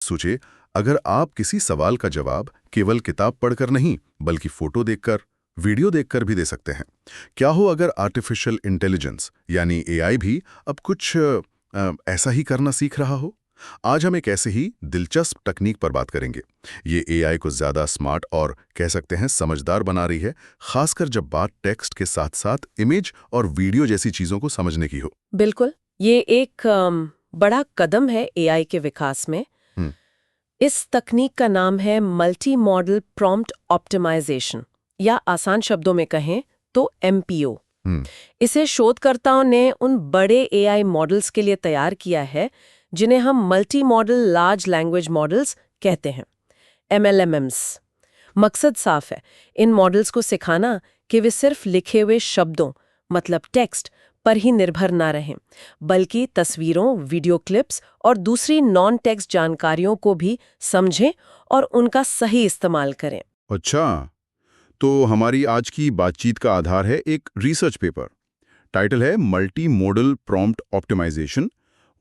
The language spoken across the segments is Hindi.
सोचिए, अगर आप किसी सवाल का जवाब केवल किताब पढ़कर नहीं बल्कि फोटो देखकर, वीडियो देखकर भी दे सकते हैं। क्या हो अगर आर्टिफिशियल इंटेलिजेंस यानी एआई भी अब कुछ ऐसा ही करना सीख रहा हो? आज हम एक ऐसे ही दिलचस्प तकनीक पर बात करेंगे। ये एआई को ज्यादा स्मार्ट और कह सकते हैं समझदार बना रही है, खासकर जब बात टेक्स्ट के साथ साथ इमेज और वीडियो जैसी चीजों को समझने की हो। बिल्कुल। ये एक बड़ा कदम है एआई के विकास में। हम्म। इस तकनीक का नाम है मल्टी मॉडल प्रॉम्प्ट ऑप्टिमाइजेशन, या आसान शब्दों में कहें तो एमपीओ। हम्म। इसे शोधकर्ताओं ने उन बड़े एआई मॉडल्स के लिए तैयार किया है जिन्हें हम multi modal large language models कहते हैं, एमएलएमएम्स। मकसद साफ है, इन मॉडल्स को सिखाना कि वे सिर्फ लिखे हुए शब्दों मतलब टेक्स्ट पर ही निर्भर ना रहें, बल्कि तस्वीरों, वीडियो क्लिप्स और दूसरी नॉन टेक्स्ट जानकारियों को भी समझें और उनका सही इस्तेमाल करें। अच्छा, तो हमारी आज की बातचीत का आधार है एक रिसर्च पेपर। टाइटल है multi modal prompt optimisation,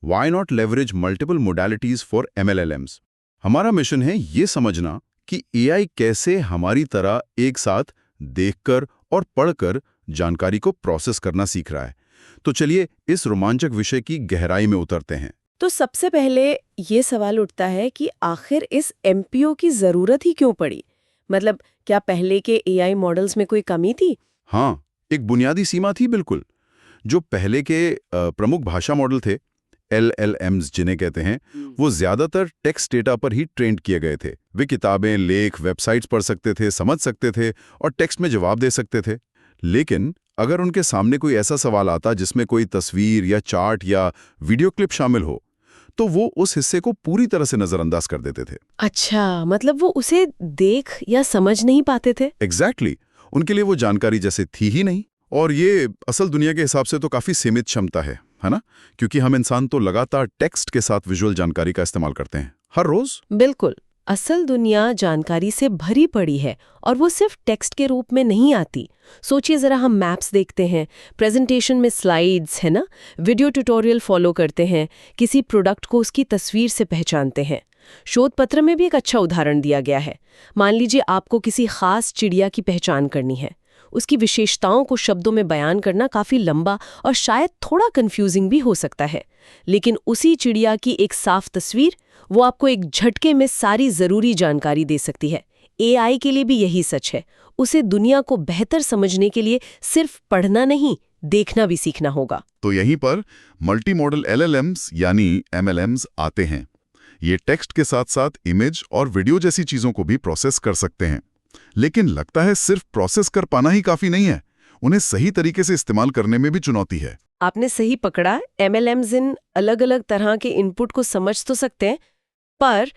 why not leverage multiple modalities for MLLMs. हमारा मिशन है ये समझना कि एआई कैसे हमारी तरह एक साथ देखकर और पढ़कर जानकारी को प्रोसेस करना सीख रहा है। तो चलिए इस रोमांचक विषय की गहराई में उतरते हैं। तो सबसे पहले ये सवाल उठता है कि आखिर इस एमपीओ की जरूरत ही क्यों पड़ी? मतलब क्या पहले के एआई मॉडल्स में कोई कमी थी? हाँ, एक बुनियादी सीमा थी बिल्कुल। जो पहले के प्रमुख भाषा मॉडल थे, एलएलएम्स जिन्हें कहते हैं, वो ज्यादातर टेक्स्ट डेटा पर ही ट्रेंड किए गए थे। वे किताबें, लेख, वेबसाइट्स पढ़ सकते थे, समझ सकते थे और टेक्स्ट में जवाब दे सकते थे। लेकिन अगर उनके सामने कोई ऐसा सवाल आता जिसमें कोई तस्वीर या चार्ट या वीडियो क्लिप शामिल हो, तो वो उस हिस्से को पूरी तरह से नजरअंदाज कर देते थे। अच्छा, मतलब वो उसे देख या समझ नहीं पाते थे? एग्जैक्टली, उनके लिए वो जानकारी जैसे थी ही नहीं। और ये असल दुनिया के हिसाब से तो काफी सीमित क्षमता है ना? क्योंकि हम इंसान तो लगातार टेक्स्ट के साथ विजुअल जानकारी का इस्तेमाल करते हैं हर रोज। बिल्कुल। असल दुनिया जानकारी से भरी पड़ी है और वो सिर्फ टेक्स्ट के रूप में नहीं आती। सोचिए जरा, हम मैप्स देखते हैं, प्रेजेंटेशन में स्लाइड्स है ना, वीडियो ट्यूटोरियल फॉलो करते हैं, किसी प्रोडक्ट को उसकी तस्वीर से पहचानते हैं। शोध पत्र में भी एक अच्छा उदाहरण दिया गया है। मान लीजिए आपको किसी खास चिड़िया की पहचान करनी है। उसकी विशेषताओं को शब्दों में बयान करना काफी लंबा और शायद थोड़ा कंफ्यूजिंग भी हो सकता है, लेकिन उसी चिड़िया की एक साफ तस्वीर वो आपको एक झटके में सारी जरूरी जानकारी दे सकती है। एआई के लिए भी यही सच है। उसे दुनिया को बेहतर समझने के लिए सिर्फ पढ़ना नहीं, देखना भी सीखना होगा। तो यहीं पर मल्टी मॉडल एलएलएम्स यानी एमएलएम्स आते हैं। ये टेक्स्ट के साथ साथ इमेज और वीडियो जैसी चीजों को भी प्रोसेस कर सकते हैं। लेकिन लगता है सिर्फ प्रोसेस कर पाना ही काफी नहीं है, उन्हें सही तरीके से इस्तेमाल करने में भी चुनौती है। आपने सही पकड़ा। एमएलएम्स इन अलग-अलग तरह के इनपुट को समझ तो सकते हैं, पर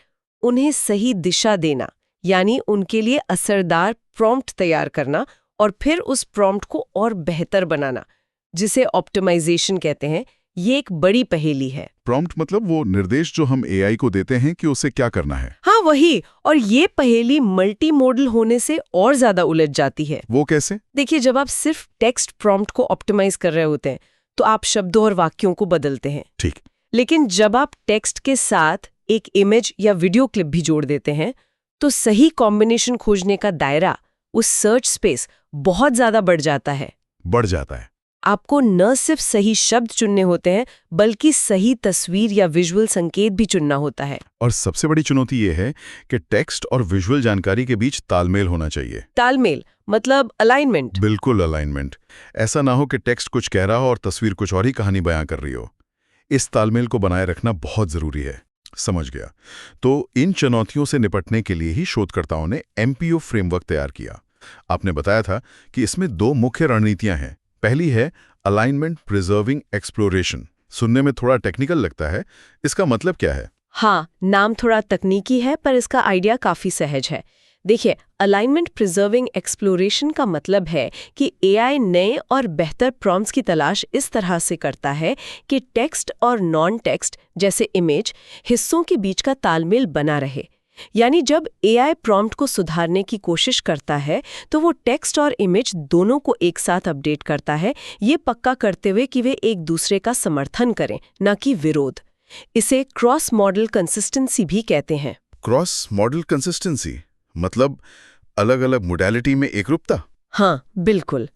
उन्हें सही दिशा देना, यानी उनके लिए असरदार प्रॉम्प्ट तैयार करना और फिर उस प्रॉम्प्ट को और बेहतर बनाना, जिसे ऑप्टिमाइजेशन कहते हैं, ये एक बड़ी पहेली है। प्रॉम्प्ट मतलब वो निर्देश जो हम एआई को देते हैं कि उसे क्या करना है। हाँ, वही। और ये पहेली मल्टी मॉडल होने से और ज्यादा उलझ जाती है। वो कैसे? देखिए, जब आप सिर्फ टेक्स्ट प्रॉम्प्ट को ऑप्टिमाइज कर रहे होते हैं तो आप शब्दों और वाक्यों को बदलते हैं। ठीक। लेकिन जब आप टेक्स्ट के साथ एक इमेज या वीडियो क्लिप भी जोड़ देते हैं तो सही कॉम्बिनेशन खोजने का दायरा, उस सर्च स्पेस बहुत ज्यादा बढ़ जाता है। बढ़ जाता है। आपको न सिर्फ सही शब्द चुनने होते हैं बल्कि सही तस्वीर या विजुअल संकेत भी चुनना होता है। और सबसे बड़ी चुनौती ये है कि टेक्स्ट और विजुअल जानकारी के बीच तालमेल होना चाहिए। तालमेल मतलब अलाइनमेंट। बिल्कुल अलाइनमेंट। ऐसा ना हो कि टेक्स्ट कुछ कह रहा हो और तस्वीर कुछ और ही कहानी बयां कर रही हो। इस तालमेल को बनाए रखना बहुत जरूरी है। समझ गया। तो इन चुनौतियों से निपटने के लिए ही शोधकर्ताओं ने एमपीओ फ्रेमवर्क तैयार किया। आपने बताया था कि इसमें दो मुख्य रणनीतियां हैं। पहली है अलाइनमेंट प्रिजर्विंग एक्सप्लोरेशन। सुनने में थोड़ा टेक्निकल लगता है, इसका मतलब क्या है? हाँ, नाम थोड़ा तकनीकी है पर इसका आइडिया काफी सहज है। देखिए, अलाइनमेंट प्रिजर्विंग एक्सप्लोरेशन का मतलब है कि एआई नए और बेहतर प्रॉम्प्ट्स की तलाश इस तरह से करता है कि टेक्स्ट और नॉन टेक्स्ट जैसे इमेज हिस्सों के बीच का तालमेल बना रहे। यानी जब एआई प्रॉम्प्ट को सुधारने की कोशिश करता है तो वो टेक्स्ट और इमेज दोनों को एक साथ अपडेट करता है, ये पक्का करते हुए कि वे एक दूसरे का समर्थन करें, न कि विरोध। इसे क्रॉस मॉडल कंसिस्टेंसी भी कहते हैं। क्रॉस मॉडल कंसिस्टेंसी मतलब अलग-अलग मोडालिटी में एकरूपता? हाँ, बिल्कुल।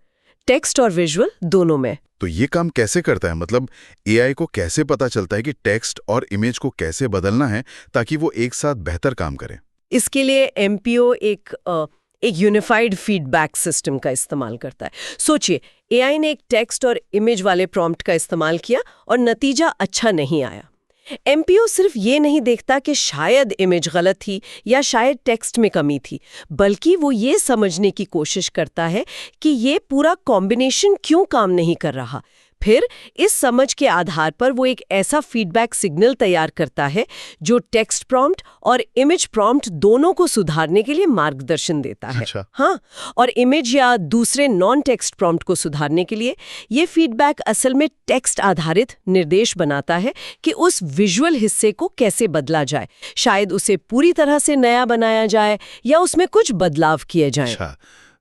टेक्स्ट और विजुअल दोनों में। तो ये काम कैसे करता है? मतलब एआई को कैसे पता चलता है कि टेक्स्ट और इमेज को कैसे बदलना है ताकि वो एक साथ बेहतर काम करें? इसके लिए एमपीओ एक यूनिफाइड फीडबैक सिस्टम का इस्तेमाल करता है। सोचिए, एआई ने एक टेक्स्ट और इमेज वाले प्रॉम्प्ट का इस्तेमाल किया और नतीजा अच्छा नहीं आया। एमपीओ सिर्फ ये नहीं देखता कि शायद इमेज गलत थी या शायद टेक्स्ट में कमी थी, बल्कि वो ये समझने की कोशिश करता है कि ये पूरा कॉम्बिनेशन क्यों काम नहीं कर रहा। फिर इस समझ के आधार पर वो एक ऐसा फीडबैक सिग्नल तैयार करता है जो टेक्स्ट प्रॉम्प्ट और इमेज प्रॉम्प्ट दोनों को सुधारने के लिए मार्गदर्शन देता है। अच्छा। हाँ, और इमेज या दूसरे नॉन टेक्स्ट प्रॉम्प्ट को सुधारने के लिए ये फीडबैक असल में टेक्स्ट आधारित निर्देश बनाता है कि उस विजुअल हिस्से को कैसे बदला जाए, शायद उसे पूरी तरह से नया बनाया जाए या उसमें कुछ बदलाव किए जाएं। अच्छा,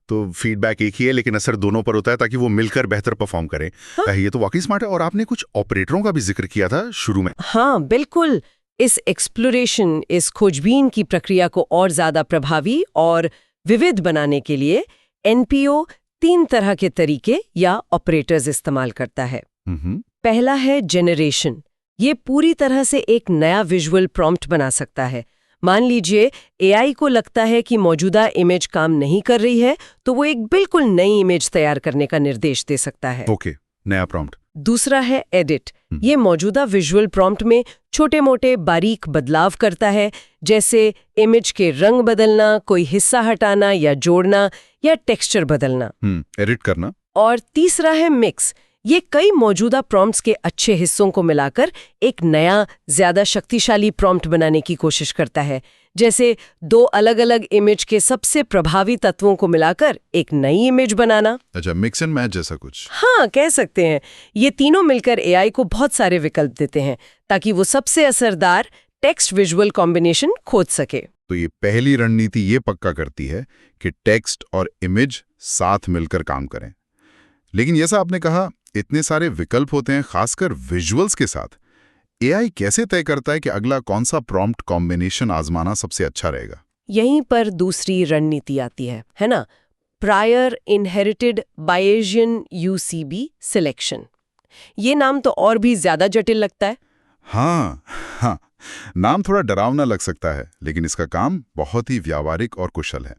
तो फीडबैक एक ही है लेकिन असर दोनों पर होता है ताकि वो मिलकर बेहतर परफॉर्म करें। हाँ? ये तो वाकई स्मार्ट है। और आपने कुछ ऑपरेटरों का भी जिक्र किया था शुरू में। हाँ, बिल्कुल। इस एक्सप्लोरेशन, इस खोजबीन की प्रक्रिया को और ज्यादा प्रभावी और विविध बनाने के लिए एनपीओ 3 तरह के तरीके या ऑपरेटर्स इस्तेमाल करता है। पहला है जेनरेशन। ये पूरी तरह से एक नया विजुअल प्रॉम्प्ट बना सकता है। मान लीजिए एआई को लगता है कि मौजूदा इमेज काम नहीं कर रही है, तो वो एक बिल्कुल नई इमेज तैयार करने का निर्देश दे सकता है। ओके, नया प्रॉम्प्ट। दूसरा है एडिट। ये मौजूदा विजुअल प्रॉम्प्ट में छोटे-मोटे बारीक बदलाव करता है, जैसे इमेज के रंग बदलना, कोई हिस्सा हटाना या जोड़ना या टेक्सचर बदलना। एडिट करना। और तीसरा है मिक्स। ये कई मौजूदा प्रॉम्प्ट्स के अच्छे हिस्सों को मिलाकर एक नया, ज्यादा शक्तिशाली प्रॉम्प्ट बनाने की कोशिश करता है, जैसे 2 अलग-अलग इमेज के सबसे प्रभावी तत्वों को मिलाकर एक नई इमेज बनाना। अच्छा, मिक्स एंड मैच जैसा कुछ। हाँ, कह सकते हैं। ये तीनों मिलकर एआई को बहुत सारे विकल्प देते हैं ताकि वो सबसे असरदार टेक्स्ट विजुअल कॉम्बिनेशन खोज सके। तो ये पहली रणनीति ये पक्का करती है कि टेक्स्ट और इमेज साथ मिलकर काम करें। लेकिन जैसा आपने कहा, इतने सारे विकल्प होते हैं, खासकर विजुअल्स के साथ। एआई कैसे तय करता है कि अगला कौन सा प्रॉम्प्ट कॉम्बिनेशन आजमाना सबसे अच्छा रहेगा? यहीं पर दूसरी रणनीति आती है ना? Prior inherited Bayesian UCB selection. ये नाम तो और भी ज्यादा जटिल लगता है। हाँ, नाम थोड़ा डरावना लग सकता है, लेकिन इसका काम बहुत ही व्यावहारिक और कुशल है।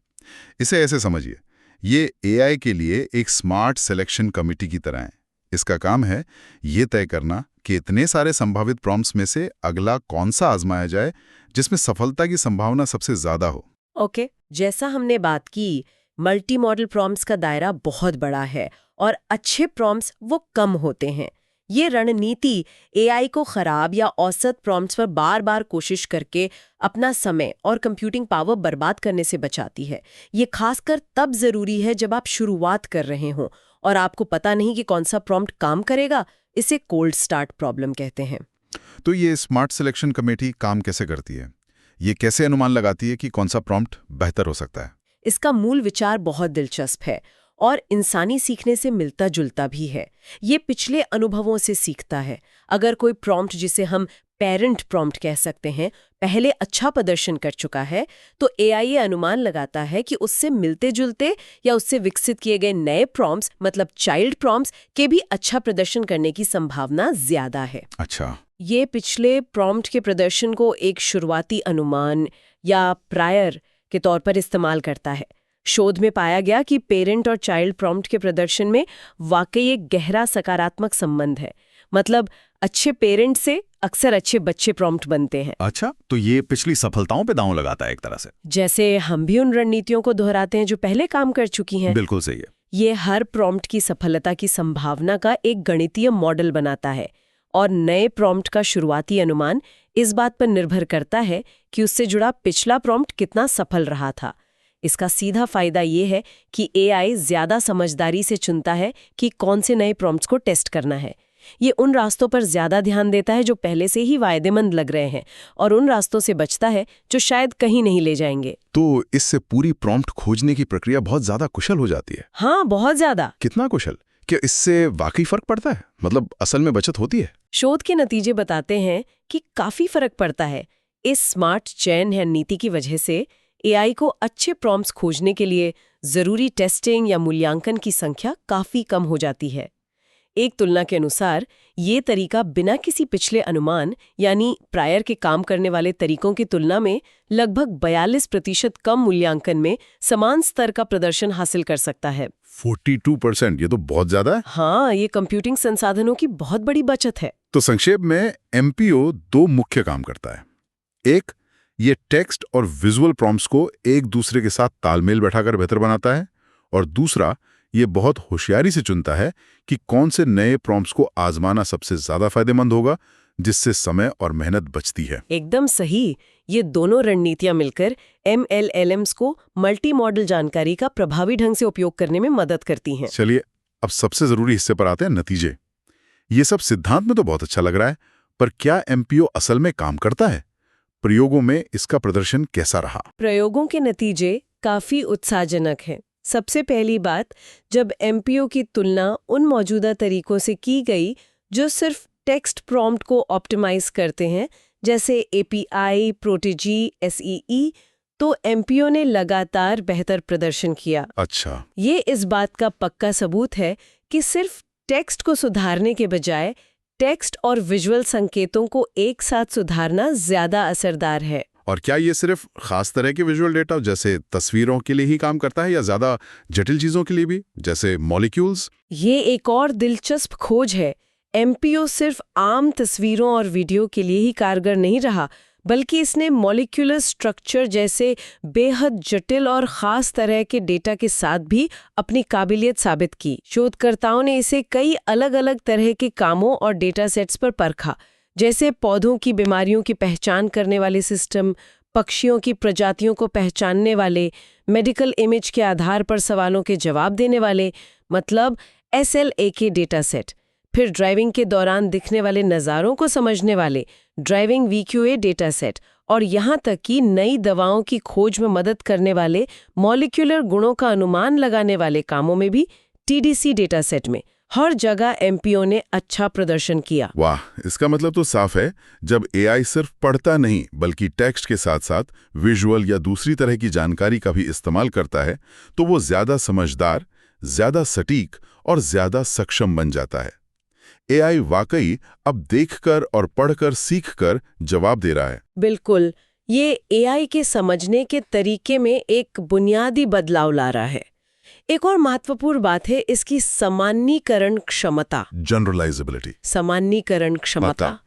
इसे ऐसे समझिए, ये एआई के लिए एक स्मार्ट सिलेक्शन कमिटी की तरह है। इसका काम है ये तय करना कि इतने सारे संभावित प्रॉम्प्ट्स में से अगला कौन सा आजमाया जाए जिसमें सफलता की संभावना सबसे ज्यादा हो। ओके, जैसा हमने बात की, मल्टी मॉडल प्रॉम्प्ट्स का दायरा बहुत बड़ा है और अच्छे प्रॉम्प्ट्स वो कम होते हैं। ये रणनीति एआई को खराब या औसत प्रॉम्प्ट्स पर बार-बार कोशिश करके अपना समय और कंप्यूटिंग पावर बर्बाद करने से बचाती है। ये खासकर तब जरूरी है जब आप शुरुआत कर रहे हों और आपको पता नहीं कि कौन सा प्रॉम्प्ट काम करेगा। इसे कोल्ड स्टार्ट प्रॉब्लम कहते हैं। तो ये स्मार्ट सिलेक्शन कमेटी काम कैसे करती है? ये कैसे अनुमान लगाती है कि कौन सा प्रॉम्प्ट बेहतर हो सकता है? इसका मूल विचार बहुत दिलचस्प है और इंसानी सीखने से मिलता जुलता भी है। ये पिछले अनुभवों से सीखता है। अगर कोई प्रॉम्प्ट, जिसे हम पेरेंट प्रॉम्प्ट कह सकते हैं, पहले अच्छा प्रदर्शन कर चुका है, तो एआई ये अनुमान लगाता है कि उससे मिलते जुलते या उससे विकसित किए गए नए प्रॉम्प्ट्स, मतलब चाइल्ड प्रॉम्प्ट्स, के भी अच्छा प्रदर्शन करने की संभावना ज्यादा है। अच्छा, ये पिछले प्रॉम्प्ट के प्रदर्शन को एक शुरुआती अनुमान या प्रायर के तौर पर इस्तेमाल करता है। शोध में पाया गया कि पेरेंट और चाइल्ड प्रॉम्प्ट के प्रदर्शन में वाकई एक गहरा सकारात्मक संबंध है। मतलब अच्छे पेरेंट से अक्सर अच्छे बच्चे प्रॉम्प्ट बनते हैं। अच्छा, तो ये पिछली सफलताओं पे दांव लगाता है एक तरह से। जैसे हम भी उन रणनीतियों को दोहराते हैं जो पहले काम कर चुकी हैं। बिल्कुल सही है। ये हर प्रॉम्प्ट की सफलता की संभावना का एक गणितीय मॉडल बनाता है और नए प्रॉम्प्ट का शुरुआती अनुमान इस बात पर निर्भर करता है कि उससे जुड़ा पिछला प्रॉम्प्ट कितना सफल रहा था। इसका सीधा फायदा ये है कि एआई ज्यादा समझदारी से चुनता है कि कौन से नए प्रॉम्प्ट्स को टेस्ट करना है। ये उन रास्तों पर ज्यादा ध्यान देता है जो पहले से ही वायदेमंद लग रहे हैं और उन रास्तों से बचता है जो शायद कहीं नहीं ले जाएंगे। तो इससे पूरी प्रॉम्प्ट खोजने की प्रक्रिया बहुत ज्यादा कुशल हो जाती है। हाँ, बहुत ज्यादा। कितना कुशल? क्या इससे वाकई फर्क पड़ता है? मतलब असल में बचत होती है? शोध के नतीजे बताते हैं कि काफी फर्क पड़ता है। इस स्मार्ट चयन है नीति की वजह से एआई को अच्छे प्रॉम्प्ट्स खोजने के लिए जरूरी टेस्टिंग या मूल्यांकन की संख्या काफी कम हो जाती है। एक तुलना के अनुसार ये तरीका बिना किसी पिछले अनुमान यानी प्रायर के काम करने वाले तरीकों की तुलना में लगभग 42% कम मूल्यांकन में समान स्तर का प्रदर्शन हासिल कर सकता है। 42%, ये तो बहुत ज्यादा है। हाँ, ये कंप्यूटिंग संसाधनों की बहुत बड़ी बचत है। तो संक्षेप में एमपीओ दो मुख्य काम करता है। एक, ये टेक्स्ट और विजुअल प्रॉम्प्ट्स को एक दूसरे के साथ तालमेल बैठाकर बेहतर बनाता है, और दूसरा, ये बहुत होशियारी से चुनता है कि कौन से नए प्रॉम्प्ट्स को आजमाना सबसे ज्यादा फायदेमंद होगा, जिससे समय और मेहनत बचती है। एकदम सही। ये दोनों रणनीतियां मिलकर MLLMs को मल्टी मॉडल जानकारी का प्रभावी ढंग से उपयोग करने में मदद करती हैं। चलिए, अब सबसे जरूरी हिस्से पर आते हैं, नतीजे। ये सब सिद्धांत में तो बहुत अच्छा लग रहा है, पर क्या एमपीओ असल में काम करता है? प्रयोगों में इसका प्रदर्शन कैसा रहा? प्रयोगों के नतीजे काफी उत्साहजनक हैं। सबसे पहली बात, जब एमपीओ की तुलना उन मौजूदा तरीकों से की गई जो सिर्फ टेक्स्ट प्रॉम्प्ट को ऑप्टिमाइज करते हैं, जैसे API, प्रोटेजी, SEE, तो एमपीओ ने लगातार बेहतर प्रदर्शन किया। अच्छा। ये इस बात का पक्का सबूत है कि सिर्फ टेक्स्ट को सुधारने के बजाय टेक्स्ट और विजुअल संकेतों को एक साथ सुधारना ज्यादा असरदार है। और क्या ये सिर्फ खास तरह के विजुअल डेटा जैसे तस्वीरों के लिए ही काम करता है, या ज्यादा जटिल चीजों के लिए भी, जैसे मॉलिक्यूल्स? ये एक और दिलचस्प खोज है। एमपीओ सिर्फ आम तस्वीरों और वीडियो के लिए ही कारगर नहीं रहा, बल्कि इसने मॉलिक्यूलर स्ट्रक्चर जैसे बेहद जटिल और खास तरह के डेटा के साथ भी अपनी काबिलियत साबित की। शोधकर्ताओं ने इसे कई अलग अलग तरह के कामों और डेटा सेट्स पर परखा, जैसे पौधों की बीमारियों की पहचान करने वाले सिस्टम, पक्षियों की प्रजातियों को पहचानने वाले, मेडिकल इमेज के आधार पर सवालों के जवाब देने वाले, मतलब SLAK डेटा सेट, फिर ड्राइविंग के दौरान दिखने वाले नज़ारों को समझने वाले ड्राइविंग VQA डेटा सेट, और यहाँ तक कि नई दवाओं की खोज में मदद करने वाले मॉलिक्यूलर गुणों का अनुमान लगाने वाले कामों में भी TDC डेटा सेट में हर जगह एमपीओ ने अच्छा प्रदर्शन किया। वाह, इसका मतलब तो साफ है, जब एआई सिर्फ पढ़ता नहीं बल्कि टेक्स्ट के साथ साथ विजुअल या दूसरी तरह की जानकारी का भी इस्तेमाल करता है, तो वो ज्यादा समझदार, ज्यादा सटीक और ज्यादा सक्षम बन जाता है। एआई वाकई अब देखकर और पढ़कर सीखकर जवाब दे रहा है। बिल्कुल, ये एआई के समझने के तरीके में एक बुनियादी बदलाव ला रहा है। एक और महत्वपूर्ण बात है इसकी सामान्यीकरण क्षमता। जनरलाइजेबिलिटी। सामान्यीकरण क्षमता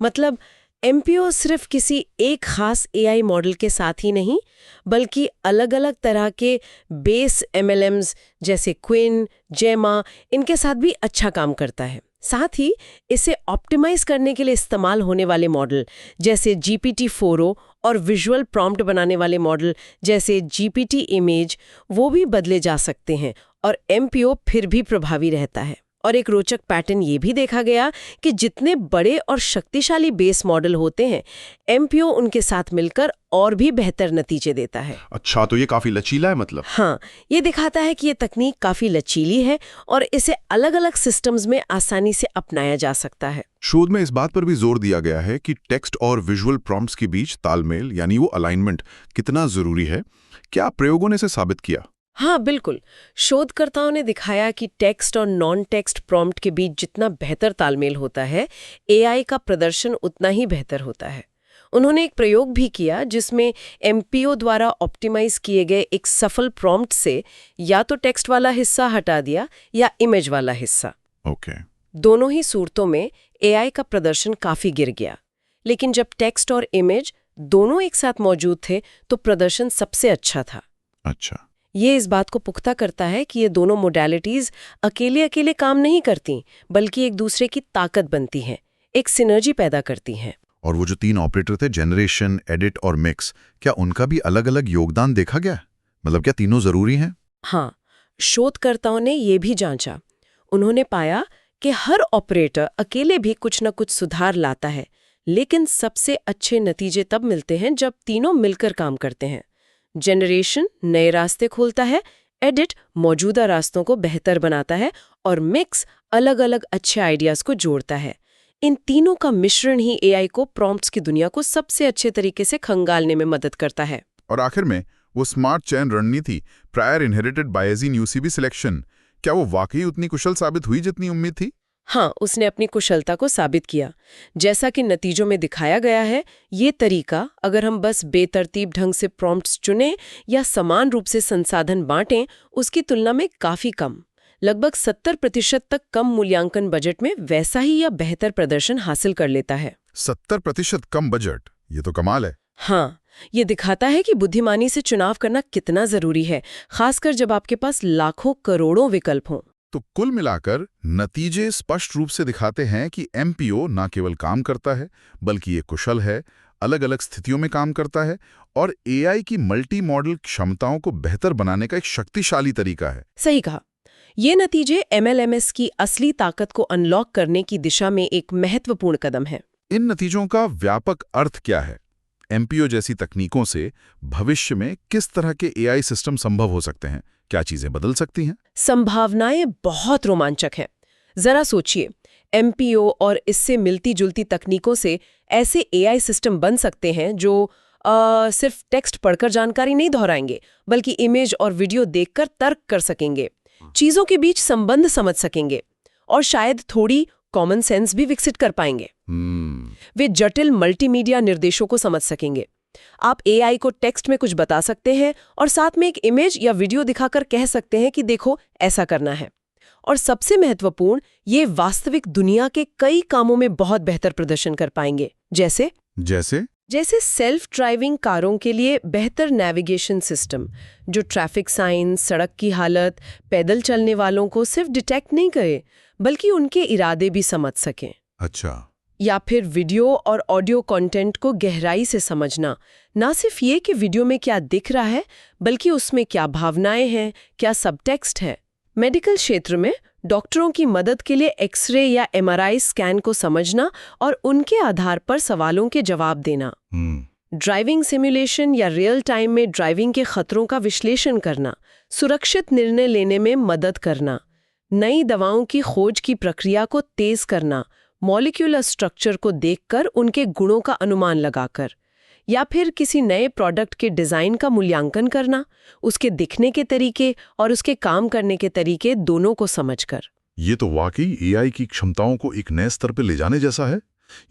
मतलब एमपीओ सिर्फ किसी एक खास एआई मॉडल के साथ ही नहीं, बल्कि अलग-अलग तरह के बेस MLMs जैसे क्विन, जेमा, इनके साथ भी अच्छा काम करता है। साथ ही इसे ऑप्टिमाइज करने के लिए इस्तेमाल होने वाले मॉडल जैसे GPT-4o और विजुअल प्रॉम्प्ट बनाने वाले मॉडल जैसे GPT इमेज, वो भी बदले जा सकते हैं और एमपीओ फिर भी प्रभावी रहता है। और एक रोचक पैटर्न ये भी देखा गया कि जितने बड़े और शक्तिशाली बेस मॉडल होते हैं, एमपीओ उनके साथ मिलकर और भी बेहतर नतीजे देता है। अच्छा, तो ये काफी लचीला है मतलब? हाँ, ये दिखाता है कि ये तकनीक काफी लचीली है और इसे अलग-अलग सिस्टम्स में आसानी से अपनाया जा सकता है। शोध में इस बात पर भी जोर दिया गया है कि टेक्स्ट और विजुअल प्रॉम्प्ट्स के बीच तालमेल यानी वो अलाइनमेंट कितना जरूरी है। क्या प्रयोगों ने इसे साबित किया? हाँ बिल्कुल, शोधकर्ताओं ने दिखाया कि टेक्स्ट और नॉन टेक्स्ट प्रॉम्प्ट के बीच जितना बेहतर तालमेल होता है, एआई का प्रदर्शन उतना ही बेहतर होता है। उन्होंने एक प्रयोग भी किया जिसमें एमपीओ द्वारा ऑप्टिमाइज किए गए एक सफल प्रॉम्प्ट से या तो टेक्स्ट वाला हिस्सा हटा दिया या इमेज वाला हिस्सा। ओके। दोनों ही सूरतों में एआई का प्रदर्शन काफी गिर गया, लेकिन जब टेक्स्ट और इमेज दोनों एक साथ मौजूद थे तो प्रदर्शन सबसे अच्छा था। अच्छा। ये इस बात को पुख्ता करता है कि ये दोनों मोडालिटीज अकेले अकेले काम नहीं करती, बल्कि एक दूसरे की ताकत बनती हैं, एक सिनर्जी पैदा करती हैं। और वो जो 3 ऑपरेटर थे, जनरेशन, एडिट और मिक्स, क्या उनका भी अलग अलग योगदान देखा गया? मतलब क्या तीनों जरूरी हैं? हाँ, शोधकर्ताओं ने ये भी जांचा। उन्होंने पाया कि हर ऑपरेटर अकेले भी कुछ न कुछ सुधार लाता है, लेकिन सबसे अच्छे नतीजे तब मिलते हैं जब तीनों मिलकर काम करते हैं। जनरेशन नए रास्ते खोलता है, एडिट मौजूदा रास्तों को बेहतर बनाता है और मिक्स अलग-अलग अच्छे आइडियाज को जोड़ता है। इन तीनों का मिश्रण ही एआई को प्रॉम्प्ट्स की दुनिया को सबसे अच्छे तरीके से खंगालने में मदद करता है। और आखिर में वो स्मार्ट चयन रणनीति, prior inherited Bayesian UCB selection, क्या वो वाकई उतनी कुशल साबित हुई जितनी उम्मीद थी? हाँ, उसने अपनी कुशलता को साबित किया। जैसा कि नतीजों में दिखाया गया है, ये तरीका अगर हम बस बेतरतीब ढंग से प्रॉम्प्ट्स चुनें या समान रूप से संसाधन बांटें, उसकी तुलना में काफी कम, लगभग 70% तक कम मूल्यांकन बजट में वैसा ही या बेहतर प्रदर्शन हासिल कर लेता है। 70% कम बजट, ये तो कमाल है। हाँ, ये दिखाता है कि बुद्धिमानी से चुनाव करना कितना जरूरी है, खासकर जब आपके पास लाखों करोड़ों विकल्प हों। तो कुल मिलाकर नतीजे स्पष्ट रूप से दिखाते हैं कि एमपीओ न केवल काम करता है, बल्कि ये कुशल है, अलग अलग स्थितियों में काम करता है और एआई की मल्टी मॉडल क्षमताओं को बेहतर बनाने का एक शक्तिशाली तरीका है। सही कहा। ये नतीजे एमएलएमएस की असली ताकत को अनलॉक करने की दिशा में एक महत्वपूर्ण कदम है। इन नतीजों का व्यापक अर्थ क्या है? एमपीओ जैसी तकनीकों से भविष्य में किस तरह के एआई सिस्टम संभव हो सकते हैं? क्या चीजें बदल सकती हैं? संभावनाएं बहुत रोमांचक हैं। जरा सोचिए, एमपीओ और इससे मिलती जुलती तकनीकों से ऐसे एआई सिस्टम बन सकते हैं जो सिर्फ टेक्स्ट पढ़कर जानकारी नहीं दोहराएंगे, बल्कि इमेज और वीडियो देखकर तर्क कर सकेंगे, चीजों के बीच संबंध समझ सकेंगे और शायद थोड़ी कॉमन सेंस भी विकसित कर पाएंगे। वे जटिल मल्टीमीडिया निर्देशों को समझ सकेंगे। आप एआई को टेक्स्ट में कुछ बता सकते हैं और साथ में एक इमेज या वीडियो दिखाकर कह सकते हैं कि देखो ऐसा करना है। और सबसे महत्वपूर्ण, ये वास्तविक दुनिया के कई कामों में बहुत बेहतर प्रदर्शन कर पाएंगे। जैसे सेल्फ ड्राइविंग कारों के लिए बेहतर नेविगेशन सिस्टम, जो ट्रैफिक साइन, सड़क की हालत, पैदल चलने वालों को सिर्फ डिटेक्ट नहीं करे, बल्कि उनके इरादे भी समझ सकें। अच्छा। या फिर वीडियो और ऑडियो कंटेंट को गहराई से समझना, ना सिर्फ ये कि वीडियो में क्या दिख रहा है, बल्कि उसमें क्या भावनाएं हैं, क्या सबटेक्स्ट है। मेडिकल क्षेत्र में डॉक्टरों की मदद के लिए एक्सरे या एमआरआई स्कैन को समझना और उनके आधार पर सवालों के जवाब देना। ड्राइविंग सिमुलेशन या रियल टाइम में ड्राइविंग के खतरों का विश्लेषण करना, सुरक्षित निर्णय लेने में मदद करना, नई दवाओं की खोज की प्रक्रिया को तेज करना, मॉलिक्यूलर स्ट्रक्चर को देखकर उनके गुणों का अनुमान लगाकर, या फिर किसी नए प्रोडक्ट के डिजाइन का मूल्यांकन करना, उसके दिखने के तरीके और उसके काम करने के तरीके दोनों को समझकर। ये तो वाकई एआई की क्षमताओं को एक नए स्तर पर ले जाने जैसा है।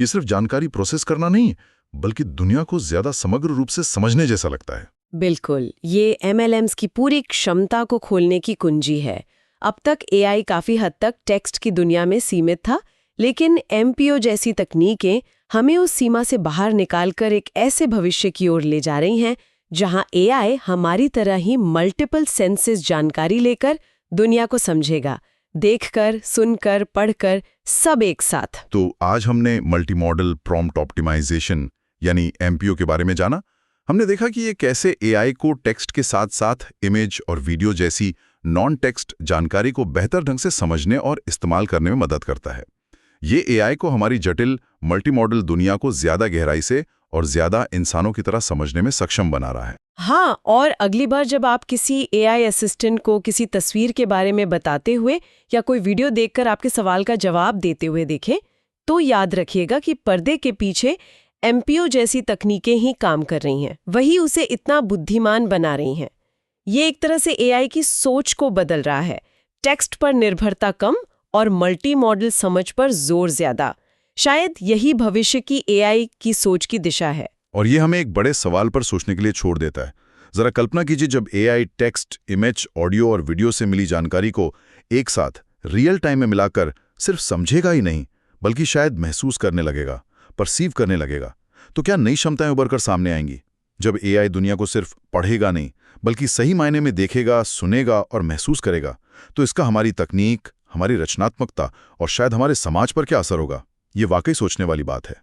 ये सिर्फ जानकारी प्रोसेस करना नहीं, बल्कि दुनिया को ज्यादा समग्र रूप से समझने जैसा लगता है। बिल्कुल, ये एमएलएम्स की पूरी क्षमता को खोलने की कुंजी है। अब तक एआई काफी हद तक टेक्स्ट की दुनिया में सीमित था, लेकिन एमपीओ जैसी तकनीकें हमें उस सीमा से बाहर निकालकर एक ऐसे भविष्य की ओर ले जा रही हैं जहां एआई हमारी तरह ही मल्टीपल सेंसेस जानकारी लेकर दुनिया को समझेगा, देखकर, सुनकर, पढ़कर, सब एक साथ। तो आज हमने मल्टी मॉडल प्रॉम्प्ट ऑप्टिमाइजेशन यानी एमपीओ के बारे में जाना। हमने देखा कि ये कैसे एआई को टेक्स्ट के साथ साथ इमेज और वीडियो जैसी नॉन टेक्स्ट जानकारी को बेहतर ढंग से समझने और इस्तेमाल करने में मदद करता है। ये एआई को हमारी जटिल मल्टी मॉडल दुनिया को ज्यादा गहराई से और ज्यादा इंसानों की तरह समझने में सक्षम बना रहा है। हाँ, और अगली बार जब आप किसी एआई असिस्टेंट को किसी तस्वीर के बारे में बताते हुए या कोई वीडियो देखकर आपके सवाल का जवाब देते हुए देखें, तो याद रखिएगा कि पर्दे के पीछे एमपीओ जैसी तकनीकें ही काम कर रही हैं, वही उसे इतना बुद्धिमान बना रही हैं। ये एक तरह से एआई की सोच को बदल रहा है, टेक्स्ट पर निर्भरता कम और मल्टी मॉडल समझ पर जोर ज्यादा। शायद यही भविष्य की एआई की सोच की दिशा है। और ये हमें एक बड़े सवाल पर सोचने के लिए छोड़ देता है। जरा कल्पना कीजिए, जब एआई टेक्स्ट, इमेज, ऑडियो और वीडियो से मिली जानकारी को एक साथ रियल टाइम में मिलाकर सिर्फ समझेगा ही नहीं, बल्कि शायद महसूस करने लगेगा, परसीव करने लगेगा, तो क्या नई क्षमताएं उभर कर सामने आएंगी? जब एआई दुनिया को सिर्फ पढ़ेगा नहीं, बल्कि सही मायने में देखेगा, सुनेगा और महसूस करेगा, तो इसका हमारी तकनीक, हमारी रचनात्मकता और शायद हमारे समाज पर क्या असर होगा? ये वाकई सोचने वाली बात है।